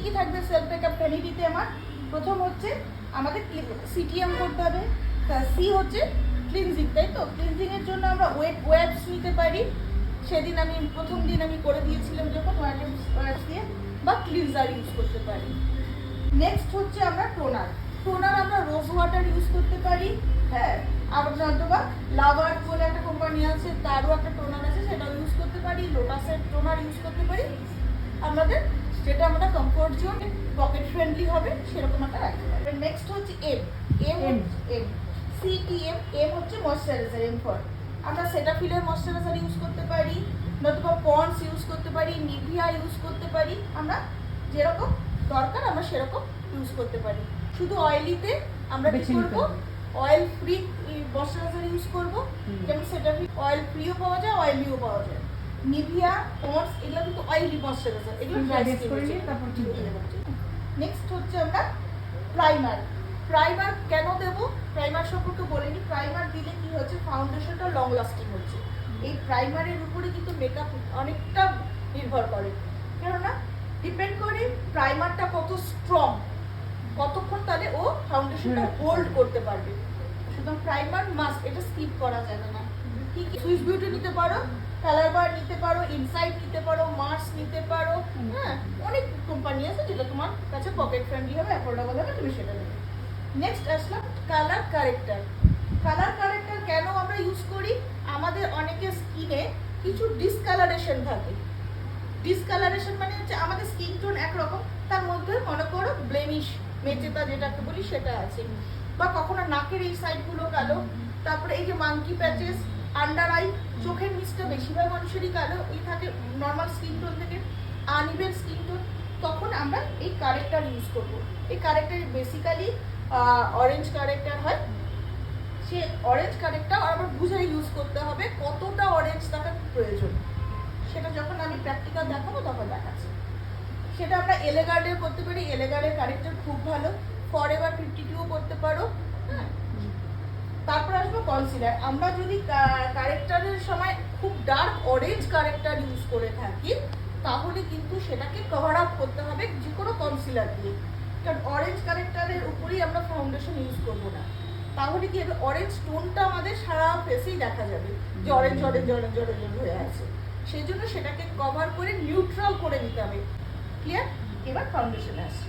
কি থাকবে self makeup ভ্যানিটিতে? আমার প্রথম হচ্ছে আমাদের সিটিএম করতে হবে, সি হচ্ছে ক্লিনজিং, তাই তো? ক্লিনজিং এর জন্য আমরা ওয়েবস নিতে পারি। সেদিন আমি প্রথম দিন আমি করে দিয়েছিলাম যখন ওয়েবস দিয়ে, বা ক্লিনজার ইউজ করতে পারি। নেক্সট হচ্ছে আমরা টোনার। টোনার আমরা রোজ ওয়াটার ইউজ করতে পারি, হ্যাঁ। আবার অথবা লাভার বলে একটা কোম্পানি আছে, তারও একটা টোনার আছে, সেটাও ইউজ করতে পারি। লোটাসের টোনার ইউজ করতে পারি। আমাদের যেটা আমরা কমফোর্ট জোন, পকেট ফ্রেন্ডলি হবে সেরকম একটা রাখতে পারি। নেক্সট হচ্ছে এম সিটিএম। এম হচ্ছে ময়শ্চারাইজার, এম ফর আমরা সেটাফিলের ময়শ্চারাইজার ইউজ করতে পারি, নতুবা পন্ডস ইউজ করতে পারি, নিভিয়া ইউজ করতে পারি। আমরা যেরকম দরকার আমরা সেরকম ইউজ করতে পারি। শুধু অয়েলিতে আমরা কি করব, অয়েল ফ্রি ময়শ্চারাইজার ইউজ করব। যেমন সেটাফিল অয়েল ফ্রিও পাওয়া যায়, অয়েলিও পাওয়া যায়। নিভিয়া, পন্ডস এগুলো কিন্তু অয়েলি ময়শ্চারাইজার, এগুলো নেক্সট হচ্ছে আমরা প্রাইমার। প্রাইমার কেন দেব, প্রাইমার সম্পর্কে বলিনি। প্রাইমার দিলে কি হচ্ছে, ফাউন্ডেশনটা লং লাস্টিং হচ্ছে। এই প্রাইমারের উপরে কিন্তু মেকআপ অনেকটা নির্ভর করে, কেননা ডিপেন্ড করে প্রাইমারটা কত স্ট্রং, কতক্ষণ তাহলে ও ফাউন্ডেশনটা হোল্ড করতে পারবে। সুতরাং প্রাইমার মাস্ট, এটা স্কিপ করা যাবে না। কি কি সুইস বিউটি নিতে পারো, কালার বার নিতে পারো, ইনসাইট নিতে পারো, মার্স নিতে পারো, হ্যাঁ। অনেক কোম্পানি আছে যেটা তোমার কাছে পকেট ফ্রেন্ডলি হবে, অ্যাফোর্ডেবল হবে, তুমি সেটা নেবে। নেক্সট আসলাম কালার কারেক্টার। কালার কারেক্টার কেন আমরা ইউজ করি? আমাদের অনেকের স্কিনে কিছু ডিসকালারেশন থাকে। ডিসকালারেশন মানে হচ্ছে আমাদের স্কিন টোন একরকম, তার মধ্যে মনে করো ব্লেমিশ, মেচেতা যেটাকে বলি সেটা আছে, বা কখনো নাকের এই সাইডগুলো কালো, তারপরে এই যে মাঙ্কি প্যাচেস, আন্ডার আই, চোখের নিচটা বেশিরভাগ মানুষেরই কালো এই থাকে নর্মাল স্কিন টোন থেকে, আনইভেন স্কিন টোন। তখন আমরা এই কারেক্টার ইউজ করব। এই কারেক্টার বেসিক্যালি অরেঞ্জ কারেক্টার হয়। সে অরেঞ্জ কারেক্টার আবার বুঝে ইউজ করতে হবে কতটা অরেঞ্জ থাকার প্রয়োজন, সেটা যখন আমি প্র্যাকটিক্যাল দেখাবো তখন দেখাচ্ছি। সেটা আমরা এলেগার্ডের করতে পারি, এলেগার্ডের কারেক্টার খুব ভালো। ফরএভার 52 করতে পারো, হ্যাঁ। তারপর আসবো কনসিলার। আমরা যদি কারেক্টারের সময় খুব ডার্ক অরেঞ্জ কারেক্টার ইউজ করে থাকি, তাহলে কিন্তু সেটাকে কভার আপ করতে হবে যে কোনো কনসিলার দিয়ে। কারণ অরেঞ্জ কারেক্টারের উপরেই আমরা ফাউন্ডেশন ইউজ করবো না, তাহলে কি হবে, অরেঞ্জ টোনটা আমাদের সারা ফেসেই দেখা যাবে যে অরেঞ্জ অরেঞ্জ অরেঞ্জ অরেঞ্জ হয়ে আছে। সেই জন্য সেটাকে কভার করে নিউট্রাল করে নিতে হবে। ক্লিয়ার? এবার ফাউন্ডেশনে আসছে।